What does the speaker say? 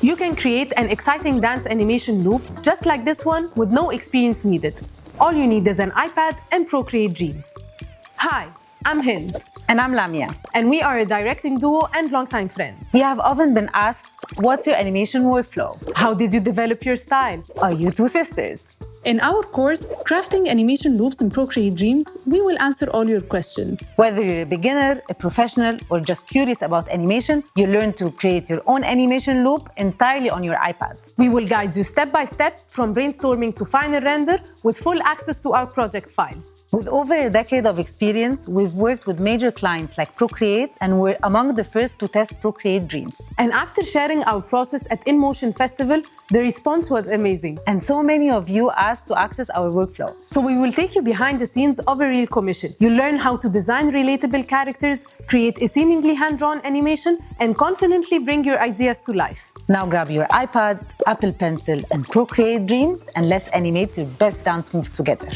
You can create an exciting dance animation loop just like this one with no experience needed. All you need is an iPad and Procreate Dreams. Hi, I'm Hind. And I'm Lamia. And we are a directing duo and longtime friends. We have often been asked, what's your animation workflow? How did you develop your style? Are you two sisters? In our course, Crafting Animation Loops in Procreate Dreams, we will answer all your questions. Whether you're a beginner, a professional, or just curious about animation, you learn to create your own animation loop entirely on your iPad. We will guide you step by step from brainstorming to final render with full access to our project files. With over a decade of experience, we've worked with major clients like Procreate and we're among the first to test Procreate Dreams. And after sharing our process at InMotion Festival, the response was amazing. And so many of you asked to access our workflow. So we will take you behind the scenes of a real commission. You'll learn how to design relatable characters, create a seemingly hand-drawn animation, and confidently bring your ideas to life. Now grab your iPad, Apple Pencil, and Procreate Dreams, and let's animate your best dance moves together.